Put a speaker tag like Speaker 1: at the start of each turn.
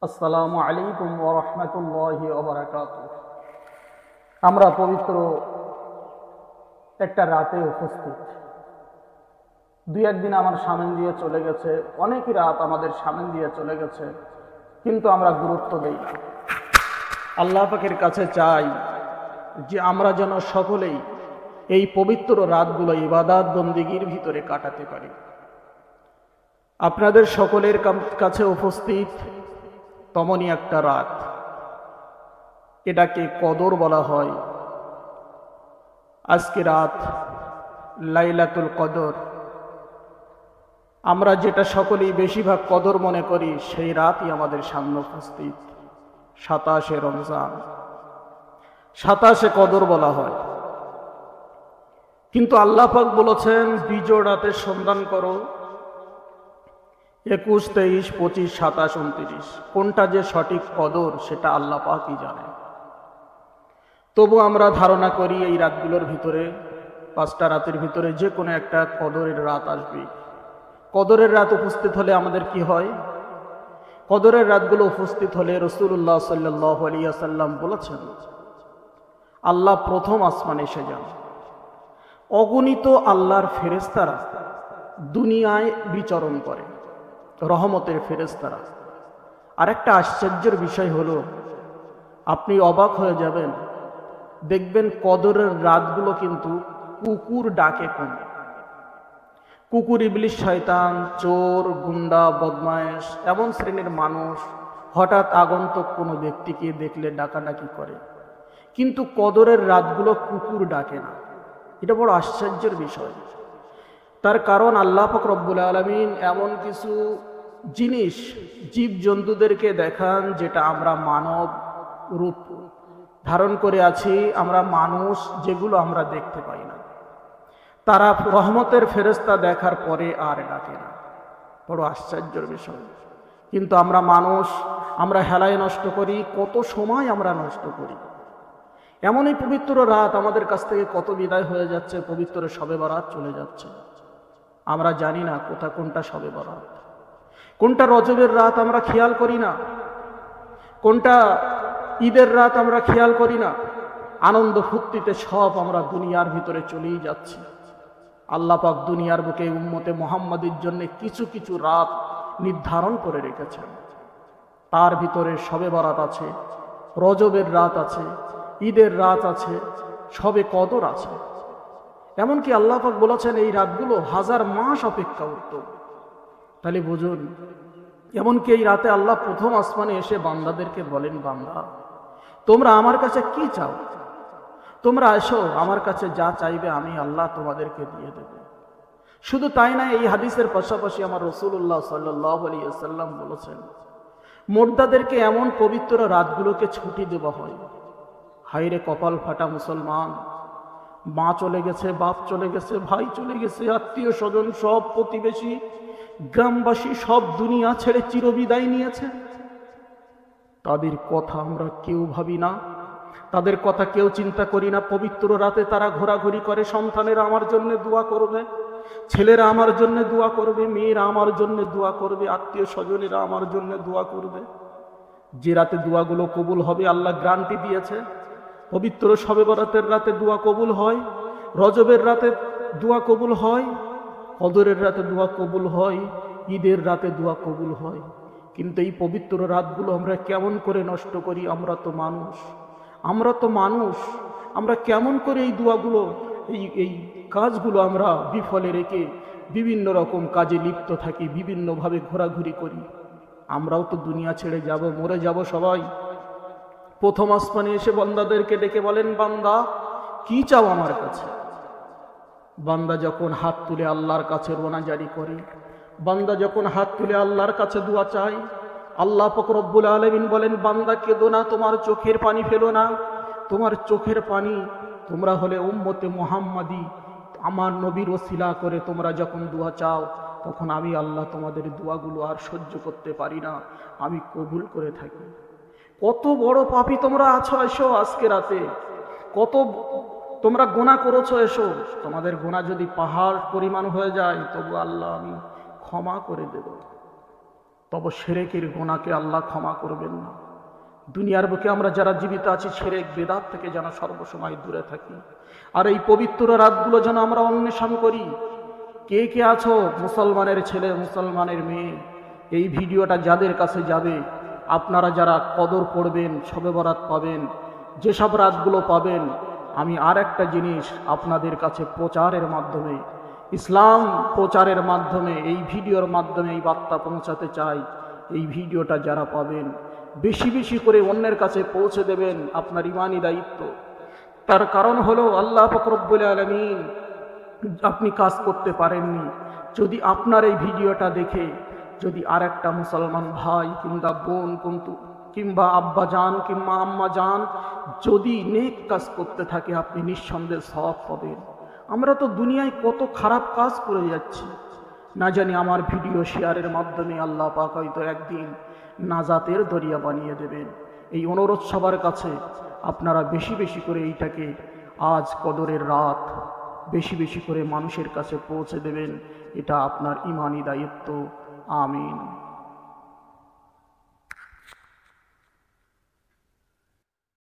Speaker 1: আসসালামু আলাইকুম ওয়া রাহমাতুল্লাহি ওয়া বারাকাতুহু। আমরা পবিত্র একটা রাতে উপস্থিত। দুই একদিন আমার সামনে দিয়ে চলে গেছে, অনেকই রাত আমাদের সামনে দিয়ে চলে গেছে, কিন্তু আমরা গুরুত্ব দেই না। আল্লাহ পাকের কাছে চাই যে আমরা যেন সকলেই এই পবিত্র রাতগুলো ইবাদত বন্দেগীর ভিতরে কাটাতে পারি। আপনাদের সকলের কাছে উপস্থিত তেমনই একটা রাত, এটাকে কদর বলা হয়। আজকে রাত লাইলাতুল কদর, আমরা যেটা সকলেই বেশিরভাগ কদর মনে করি, সেই রাতই আমাদের সামনে উপস্থিত। 27শে রমজান, 27শে কদর বলা হয়। কিন্তু আল্লাহ পাক বলেছেন বিজোড় রাতের সন্ধান করো, 21, 23, 25, 27, 29, কোনটা যে সঠিক কদর সেটা আল্লাহ পাকই জানে। তবু আমরা ধারণা করি এই রাতগুলোর ভিতরে, 5টা রাতের ভিতরে যে কোনো একটা কদরের রাত আসবে। কদরের রাত উপস্থিত হলে আমাদের কি হয়? কদরের রাতগুলো উপস্থিত হলে রাসূলুল্লাহ সাল্লাল্লাহু আলাইহি ওয়াসাল্লাম বলেছেন, আল্লাহ প্রথম আসমানে এসে যান। অগণিত আল্লাহর ফেরেশতারা দুনিয়ায় বিচরণ করে, রহমতের ফেরেশতারা। আরেকটা আশ্চর্যের বিষয় হলো, আপনি অবাক হয়ে যাবেন, দেখবেন কদরের রাতগুলো কিন্তু কুকুর ডাকে কম। কুকুর, ইবলিস, শয়তান, চোর, গুন্ডা, বদমায়েশ, এমন শ্রেণীর মানুষ হঠাৎ আগন্তুক কোনো ব্যক্তিকে দেখলে ডাকাডাকি করে, কিন্তু কদরের রাতগুলো কুকুর ডাকে না। এটা বড় আশ্চর্যের বিষয়। তার কারণ আল্লাহ পাক রব্বুল আলামিন এমন কিছু জিনিস জীব জন্তুদেরকে দেখান যেটা আমরা মানব রূপ ধারণ করে আছি, আমরা মানুষ, যেগুলো আমরা দেখতে পাই না। তারা রহমতের ফেরেশতা দেখার পরে আর ডাকে না। বড় আশ্চর্যের বিষয়। কিন্তু আমরা মানুষ, আমরা হেলায় নষ্ট করি, কত সময় আমরা নষ্ট করি। এমনই পবিত্র রাত আমাদের কাছ থেকে কত বিদায় হয়ে যাচ্ছে, পবিত্র শবে বরাত চলে যাচ্ছে, আমরা জানি না কোনটা শবে বরাত, কোনটা রজবের রাত আমরা খেয়াল করি না, কোনটা ঈদের রাত আমরা খেয়াল করি না। আনন্দ ফুর্তিতে সব আমরা দুনিয়ার ভিতরে চলেই যাচ্ছি। আল্লাহ পাক দুনিয়ার বুকে উম্মতে মুহাম্মাদের জন্য কিছু কিছু রাত নির্ধারণ করে রেখেছেন। তার ভিতরে শবে বরাত আছে, রজবের রাত আছে, ঈদের রাত আছে, শবে কদর আছে। এমনকি আল্লাহ পাক বলেছেন এই রাতগুলো 1000 মাস অপেক্ষা উত্তম। তাহলে বুঝুন, এমনকি এই রাতে আল্লাহ প্রথম আসমানে এসে বান্দাদেরকে বলেন, বান্দা তোমরা আমার কাছে কি চাও? তোমরা এসো, আমার কাছে যা চাইবে আমি আল্লাহ তোমাদেরকে দিয়ে দেব। শুধু তাই না, এই হাদিসের পাশাপাশি আমার রাসূলুল্লাহ সাল্লাল্লাহু আলাইহি ওয়াসাল্লাম বলেছেন, মুর্দাদেরকে এমন পবিত্র রাতগুলোকে ছুটি দেওয়া হয়। হায়রে কপাল ফাটা মুসলমান, মা চলে গেছে, বাপ চলে গেছে, ভাই চলে গেছে, আত্মীয় স্বজন সব, প্রতিবেশী, গ্রামবাসী সব দুনিয়া ছেড়ে চিরবিদায় নিয়েছে। তাদের কথা আমরা কেউ ভাবি না, তাদের কথা কেউ চিন্তা করি না। পবিত্র রাতে তারা ঘোরাঘুরি করে, সন্তানেরা আমার জন্য দোয়া করবে, ছেলেরা আমার জন্য দোয়া করবে, মেয়েরা আমার জন্য দোয়া করবে, আত্মীয় স্বজনেরা আমার জন্য দোয়া করবে। যে রাতে দোয়াগুলো কবুল হবে আল্লাহ গ্যারান্টি দিয়েছে। পবিত্র শবে বরাতের রাতে দোয়া কবুল হয়, রজবের রাতে দোয়া কবুল হয়, কদরের রাতে দোয়া কবুল হয়, ঈদের রাতে দোয়া কবুল হয়। কিন্তু এই পবিত্র রাতগুলো আমরা কেমন করে নষ্ট করি? আমরা তো মানুষ, আমরা কেমন করে এই দোয়াগুলো, এই কাজগুলো আমরা বিফলে রেখে বিভিন্ন রকম কাজে লিপ্ত থাকি, বিভিন্নভাবে ঘোরাঘুরি করি। আমরাও তো দুনিয়া ছেড়ে যাব, মরে যাব সবাই। প্রথম আসমানে এসে বান্দাদেরকে ডেকে বলেন, বান্দা কি চাও আমার কাছে? বান্দা যখন হাত তুলে আল্লাহর কাছে রোনা জারি করে, বান্দা যখন হাত তুলে আল্লাহর কাছে দোয়া চায়, আল্লাহ পাক রব্বুল আলামিন বলেন, বান্দা কেঁদো না, তোমার চোখের পানি ফেলো না। তোমার চোখের পানি, তোমরা হলে উম্মতে মুহাম্মাদি, আমার নবীর ওসিলা করে তোমরা যখন দোয়া চাও, তখন আমি আল্লাহ তোমাদের দোয়াগুলো আর সহ্য করতে পারি না, আমি কবুল করে থাকি। কত বড় পাপী তোমরা আছো, এসো আজকে রাতে। কত তোমরা গুনাহ করেছো, এসো। তোমাদের গুনাহ যদি পাহাড় পরিমাণ হয়ে যায়, তবু আল্লাহ আমি ক্ষমা করে দেব। তবে শিরকের গুনাহকে আল্লাহ ক্ষমা করবেন না। দুনিয়ার বুকে আমরা যারা জীবিত আছি শিরক বেদাত থেকে যেন সর্বসময় দূরে থাকি। আর এই পবিত্র রাতগুলো যেন আমরা অন্বেষণ করি। কে কে আছো মুসলমানের ছেলে মুসলমানের মেয়ে, এই ভিডিওটা যাদের কাছে যাবে, আপনারা যারা কদর পড়বেন, শবে বরাত পাবেন, যেসব রাতগুলো পাবেন, আমি আর একটা জিনিস আপনাদের কাছে প্রচারের মাধ্যমে, ইসলাম প্রচারের মাধ্যমে, এই ভিডিওর মাধ্যমে এই বার্তা পৌঁছাতে চাই। এই ভিডিওটা যারা পাবেন বেশি বেশি করে অন্যের কাছে পৌঁছে দেবেন, আপনার ইমানি দায়িত্ব। তার কারণ হলো আল্লাহ পাক রব্বুল আলামিন আপনি কাজ করতে পারেননি, যদি আপনার এই ভিডিওটা দেখে যদি আর একটা মুসলমান ভাই কিংবা বোন কিংবা আব্বা জান কিংবা আম্মা জান যদি নেক কাজ করতে থাকে, আপনি নিঃসন্দেহে সওয়াব পাবেন। আমরা তো দুনিয়ায় কত খারাপ কাজ করে যাচ্ছি, না জানি আমার ভিডিও শেয়ারের মাধ্যমে আল্লাহ পাক হয়তো একদিন নাজাতের দরিয়া বানিয়ে দেবেন। এই অনুরোধ সবার কাছে, আপনারা বেশি বেশি করে এইটাকে আজ কদরের রাত বেশি বেশি করে মানুষের কাছে পৌঁছে দেবেন। এটা আপনার ইমানি দায়িত্ব। আমিন।